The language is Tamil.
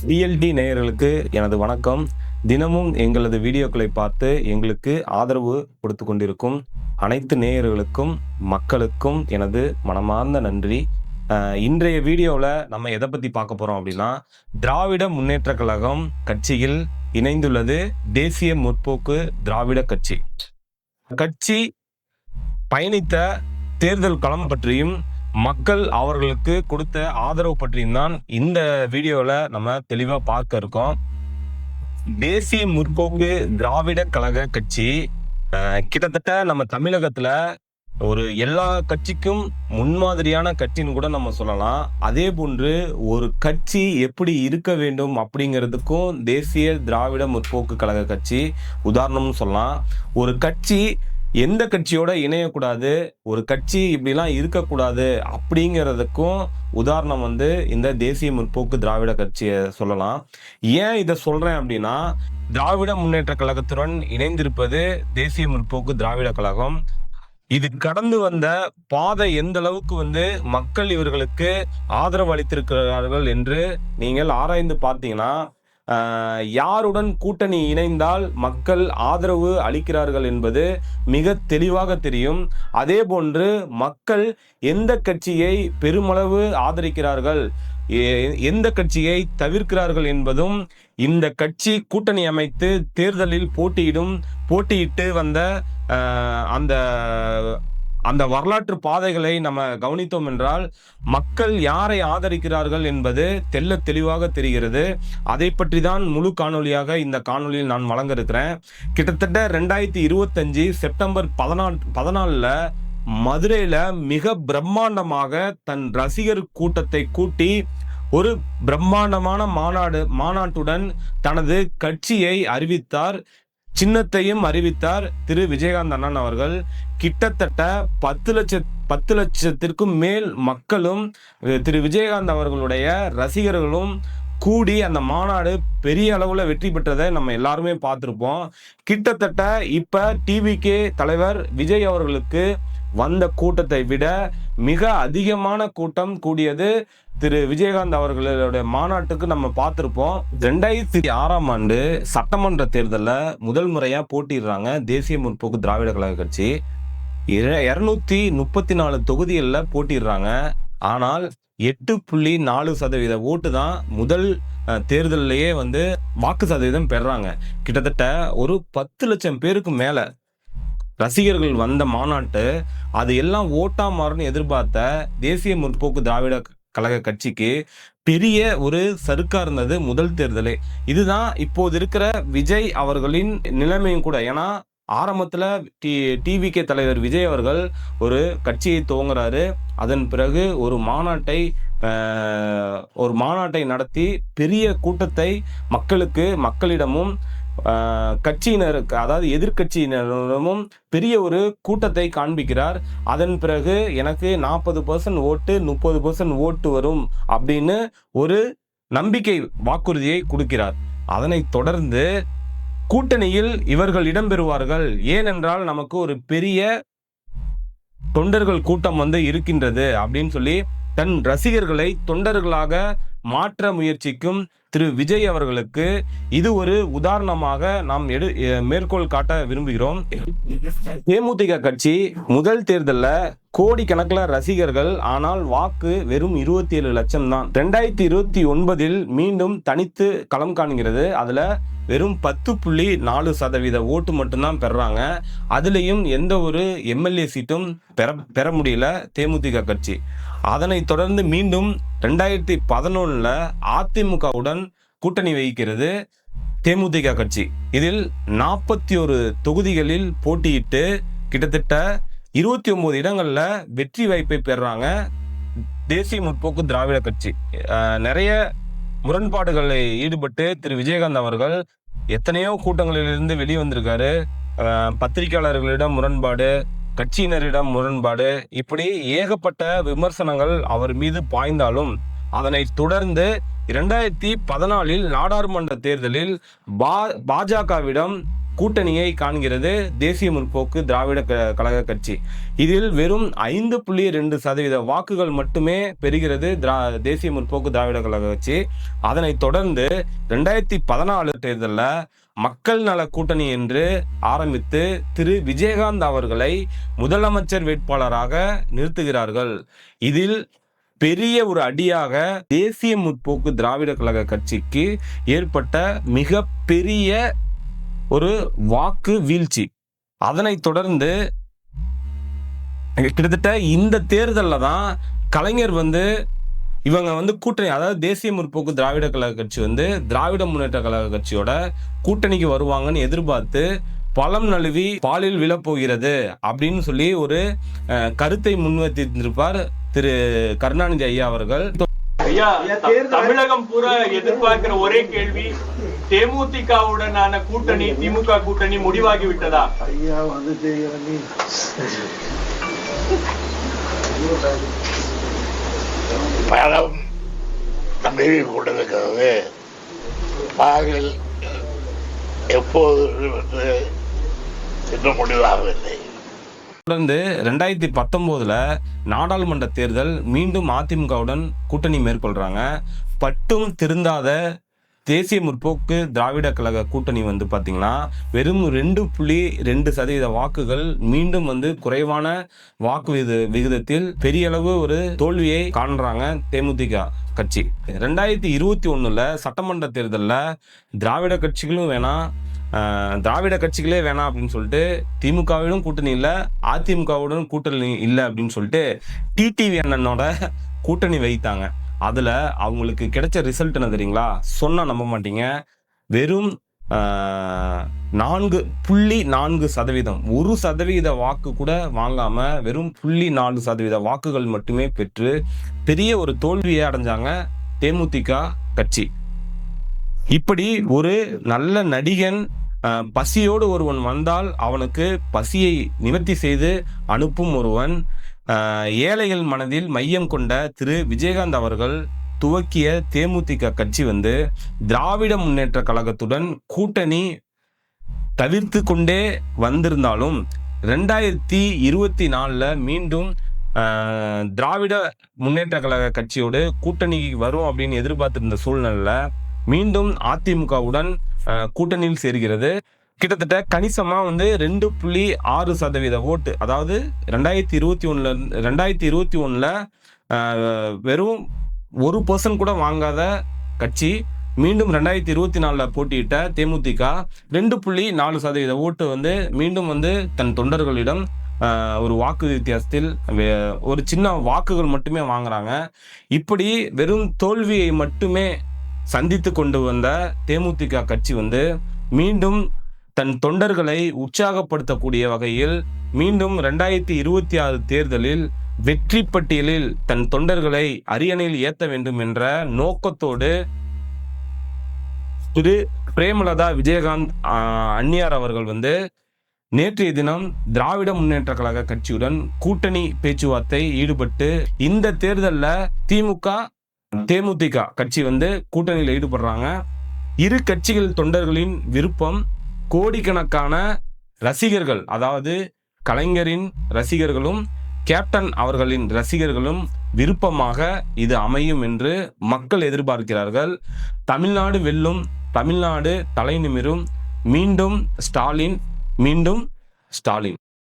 டிஎல்டி நேயர்களுக்கு எனது வணக்கம். தினமும் எங்களது வீடியோக்களை பார்த்து எங்களுக்கு ஆதரவு கொடுத்து கொண்டிருக்கும் அனைத்து நேயர்களுக்கும் மக்களுக்கும் எனது மனமார்ந்த நன்றி. இன்றைய வீடியோவில் நம்ம எதை பற்றி பார்க்க போகிறோம் அப்படின்னா, திராவிட முன்னேற்ற கழகம் கட்சியில் இணைந்துள்ளது தேசிய முற்போக்கு திராவிட கட்சி. கட்சி பயணித்த தேர்தல் களம் பற்றியும் மக்கள் அவர்களுக்கு கொடுத்த ஆதரவு பற்றியும் தான் இந்த வீடியோவில் நம்ம தெளிவாக பார்க்க இருக்கோம். தேசிய முற்போக்கு திராவிட கழக கட்சி கிட்டத்தட்ட நம்ம தமிழகத்துல ஒரு எல்லா கட்சிக்கும் முன்மாதிரியான கட்சின்னு கூட நம்ம சொல்லலாம். அதே போன்று ஒரு கட்சி எப்படி இருக்க வேண்டும் அப்படிங்கிறதுக்கும் தேசிய திராவிட முற்போக்கு கழக கட்சி உதாரணம்னு சொல்லலாம். ஒரு கட்சி எந்த கட்சியோட இணையக்கூடாது, ஒரு கட்சி இப்படிலாம் இருக்கக்கூடாது அப்படிங்கிறதுக்கும் உதாரணம் இந்த தேசிய முற்போக்கு திராவிட கட்சியை சொல்லலாம். ஏன் இதை சொல்றேன் அப்படின்னா, திராவிட முன்னேற்ற கழகத்துடன் இணைந்திருப்பது தேசிய முற்போக்கு திராவிட கழகம். இது கடந்து வந்த பாதை எந்த அளவுக்கு மக்கள் இவர்களுக்கு ஆதரவு அளித்திருக்கிறார்கள் என்று நீங்கள் ஆராய்ந்து பார்த்தீங்கன்னா, யாருடன் கூட்டணி இணைந்தால் மக்கள் ஆதரவு அளிக்கிறார்கள் என்பது மிக தெளிவாக தெரியும். அதே போன்று மக்கள் எந்த கட்சியை பெருமளவு ஆதரிக்கிறார்கள், எந்த கட்சியை தவிர்க்கிறார்கள் என்பதும் இந்த கட்சி கூட்டணி அமைத்து தேர்தலில் போட்டியிட்டு வந்த அந்த வரலாற்று பாதைகளை நம்ம கவனித்தோம் என்றால் மக்கள் யாரை ஆதரிக்கிறார்கள் என்பது தெல்ல தெளிவாக தெரிகிறது. அதை பற்றி தான் முழு காணொலியாக இந்த காணொலியில் நான் வழங்க இருக்கிறேன். கிட்டத்தட்ட 2025 செப்டம்பர் 14 மதுரையில மிக பிரம்மாண்டமாக தன் ரசிகர் கூட்டத்தை கூட்டி ஒரு பிரம்மாண்டமான மாநாட்டுடன் தனது கட்சியை அறிவித்தார், சின்னத்தையும் அறிவித்தார் திரு விஜயகாந்த் அண்ணன் அவர்கள். கிட்டத்தட்ட 10 லட்சத்திற்கும் மேல் மக்களும் திரு விஜயகாந்த் அவர்களுடைய ரசிகர்களும் கூடி அந்த மாநாடு பெரிய அளவுல வெற்றி பெற்றதை நம்ம எல்லாருமே பார்த்திருப்போம். கிட்டத்தட்ட இப்ப டிவிகே தலைவர் விஜய் அவர்களுக்கு வந்த கூட்டத்தை விட மிக அதிகமான கூட்டம் கூடியது திரு விஜயகாந்த் அவர்களுடைய மாநாட்டுக்கு நம்ம பார்த்திருப்போம். 2006 சட்டமன்ற தேர்தலில் முதல் முறையா போட்டிடுறாங்க தேசிய முற்போக்கு திராவிட கழக கட்சி. 234 தொகுதிகளில் போட்டிடுறாங்க. ஆனால் 8.4% ஓட்டு தான் முதல் தேர்தலிலேயே வாக்கு சதவீதம் பெறாங்க. கிட்டத்தட்ட ஒரு 10 லட்சம் பேருக்கு மேல ரசிகர்கள் வந்த மாநாட்டு அது எல்லாம் ஓட்டா மாறுன்னு எதிர்பார்த்த தேசிய முற்போக்கு திராவிட கழக கட்சிக்கு பெரிய ஒரு சறுக்கா இருந்தது முதல் தேர்தலே. இதுதான் இப்போது இருக்கிற விஜய் அவர்களின் நிலைமையும் கூட. ஏன்னா ஆரம்பத்துல டிவிகே தலைவர் விஜய் அவர்கள் ஒரு கட்சியை துவங்குறாரு. அதன் பிறகு ஒரு மாநாட்டை நடத்தி பெரிய கூட்டத்தை மக்களிடமும் கட்சியினருக்கு, அதாவது எதிர்கட்சியினரிடமும் பெரிய ஒரு கூட்டத்தை காண்பிக்கிறார். அதன் பிறகு எனக்கு 40% ஓட்டு 30% ஓட்டு வரும் அப்படின்னு ஒரு நம்பிக்கை வாக்குறுதியை கொடுக்கிறார். அதனை தொடர்ந்து கூட்டணியில் இவர்கள் இடம்பெறுவார்கள், ஏனென்றால் நமக்கு ஒரு பெரிய தொண்டர்கள் கூட்டம் இருக்கின்றது அப்படின்னு சொல்லி தன் ரசிகர்களை தொண்டர்களாக மாற்ற முயற்சிக்கும் திரு விஜய் அவர்களுக்கு இது ஒரு உதாரணமாக நாம் மேற்கோள் காட்ட விரும்புகிறோம். தேமுதிக கட்சி முதல் தேர்தலில் கோடிக்கணக்கில் ரசிகர்கள், ஆனால் வாக்கு வெறும் 27 லட்சம் தான். 2029 மீண்டும் தனித்து களம் காண்கிறது. அதுல வெறும் 10.4% ஓட்டு மட்டும்தான் பெறாங்க. அதுலேயும் எந்த ஒரு எம்எல்ஏ சீட்டும் பெற முடியல தேமுதிக கட்சி. அதனை தொடர்ந்து மீண்டும் 2011 அதிமுகவுடன் கூட்டணி வைக்கிறது தேமுதிக கட்சி. இதில் 41 தொகுதிகளில் போட்டியிட்டு கிட்டத்தட்ட 29 இடங்கள்ல வெற்றி வாய்ப்பை பெறாங்க தேசிய முற்போக்கு திராவிட கட்சி. நிறைய முரண்பாடுகளை ஈடுபட்டு திரு விஜயகாந்த் அவர்கள் எத்தனையோ கூட்டங்களிலிருந்து வெளிவந்திருக்காரு. பத்திரிகையாளர்களிடம் முரண்பாடு, கட்சியினரிடம் முரண்பாடு, இப்படி ஏகப்பட்ட விமர்சனங்கள் அவர் மீது பாய்ந்தாலும் அதனை தொடர்ந்து 2014 நாடாளுமன்ற தேர்தலில் பாஜகவிடம் கூட்டணியை காண்கிறது தேசிய முற்போக்கு திராவிட கழக கட்சி. இதில் வெறும் 5.2% வாக்குகள் மட்டுமே பெறுகிறது தேசிய முற்போக்கு திராவிட கழக கட்சி. அதனைத் தொடர்ந்து 2014 தேர்தலில் மக்கள் நல கூட்டணி என்று ஆரம்பித்து திரு விஜயகாந்த் அவர்களை முதலமைச்சர் வேட்பாளராக நிறுத்துகிறார்கள். இதில் பெரிய ஒரு அடியாக தேசிய முற்போக்கு திராவிட கழக கட்சிக்கு ஏற்பட்ட மிக பெரிய ஒரு வாக்கு வீழ்ச்சி. அதனைத் தொடர்ந்து கிட்டத்தட்ட இந்த தேர்தலில் தான் கலைஞர் இவங்க கூட்டணி, அதாவது தேசிய முற்போக்கு திராவிட கழக கட்சி திராவிட முன்னேற்ற கழக கட்சியோட கூட்டணிக்கு வருவாங்கன்னு எதிர்பார்த்து பழம் நழுவி பாலில் விழப்போகிறது அப்படின்னு சொல்லி ஒரு கருத்தை முன்வைத்திருப்பார் திரு கருணாநிதி ஐயா அவர்கள். ஐயா, தமிழகம் பூரா எதிர்பார்க்கிற ஒரே கேள்வி, தேமுதிகவுடனான கூட்டணி, திமுக கூட்டணி முடிவாகி விட்டதா? ஐயா பழம் நழுவி கொண்டிருக்கிறது. பாலில் எப்போது இன்னும் முடிவாகவில்லை. தொடர்ந்து 2019 நாடாளுமன்ற தேர்தல் மீண்டும் அதிமுகவுடன் கூட்டணி மேற்கொள்றாங்க. பட்டும் திருந்தாத தேசிய முற்போக்கு திராவிட கழக கூட்டணி பாத்தீங்கன்னா வெறும் 2.2% வாக்குகள் மீண்டும் குறைவான வாக்கு விகிதத்தில் பெரிய அளவு ஒரு தோல்வியை காண்றாங்க தேமுதிக கட்சி. 2021 சட்டமன்ற தேர்தலில் திராவிட கட்சிகளே வேணாம் அப்படின்னு சொல்லிட்டு திமுகவிடம் கூட்டணி இல்லை, அதிமுகவுடன் கூட்டணி இல்லை அப்படின்னு சொல்லிட்டு டிடிவி அண்ணனோட கூட்டணி வைத்தாங்க. அதுல அவங்களுக்கு கிடைச்ச ரிசல்ட் என்ன தெரியுங்களா? சொன்னா நம்ப மாட்டீங்க. வெறும் 4.4%, 1% வாக்கு கூட வாங்காம வெறும் 0.4% வாக்குகள் மட்டுமே பெற்று பெரிய ஒரு தோல்வியை அடைஞ்சாங்க தேமுதிக கட்சி. இப்படி ஒரு நல்ல நடிகன் பசியோடு ஒருவன் வந்தால் அவனுக்கு பசியை நிவர்த்தி செய்து அனுப்பும் ஒருவன், ஏழைகள் மனதில் மையம் கொண்ட திரு விஜயகாந்த் அவர்கள் துவக்கிய தேமுதிக கட்சி திராவிட முன்னேற்ற கழகத்துடன் கூட்டணி தவிர்த்து கொண்டே வந்திருந்தாலும் 2024 மீண்டும் திராவிட முன்னேற்ற கழக கட்சியோடு கூட்டணி வரும் அப்படின்னு எதிர்பார்த்திருந்த சூழ்நிலையில மீண்டும் அதிமுகவுடன் கூட்டணியில் சேர்கிறது. கிட்டத்தட்ட கணிசமா 2.6% ஓட்டு, அதாவது 2021 வெறும் 1% கூட வாங்காத கட்சி மீண்டும் 2024 போட்டியிட்ட தேமுதிக 2.4% ஓட்டு மீண்டும் தன் தொண்டர்களிடம் ஒரு வாக்கு வித்தியாசத்தில் ஒரு சின்ன வாக்குகள் மட்டுமே வாங்குறாங்க. இப்படி வெறும் தோல்வியை மட்டுமே சந்தித்து கொண்டு வந்த தேமுதிக கட்சி மீண்டும் தன் தொண்டர்களை உற்சாகப்படுத்தக்கூடிய வகையில் மீண்டும் 2026 தேர்தலில் வெற்றி பட்டியலில் தன் தொண்டர்களை அரியணையில் ஏற்ற வேண்டும் என்ற நோக்கத்தோடு திரு பிரேமலதா விஜயகாந்த் அன்னியார் அவர்கள் நேற்றைய தினம் திராவிட முன்னேற்ற கழக கட்சியுடன் கூட்டணி பேச்சுவார்த்தை ஈடுபட்டு இந்த தேர்தலில் தேமுதிக கட்சி கூட்டணியில் ஈடுபடுறாங்க. இரு கட்சிகள் தொண்டர்களின் விருப்பம், கோடிக்கணக்கான ரசிகர்கள், அதாவது கலைஞரின் ரசிகர்களும் கேப்டன் அவர்களின் ரசிகர்களும் விருப்பமாக இது அமையும் என்று மக்கள் எதிர்பார்க்கிறார்கள். தமிழ்நாடு வெல்லும், தமிழ்நாடு தலை நிமிரும். மீண்டும் ஸ்டாலின்.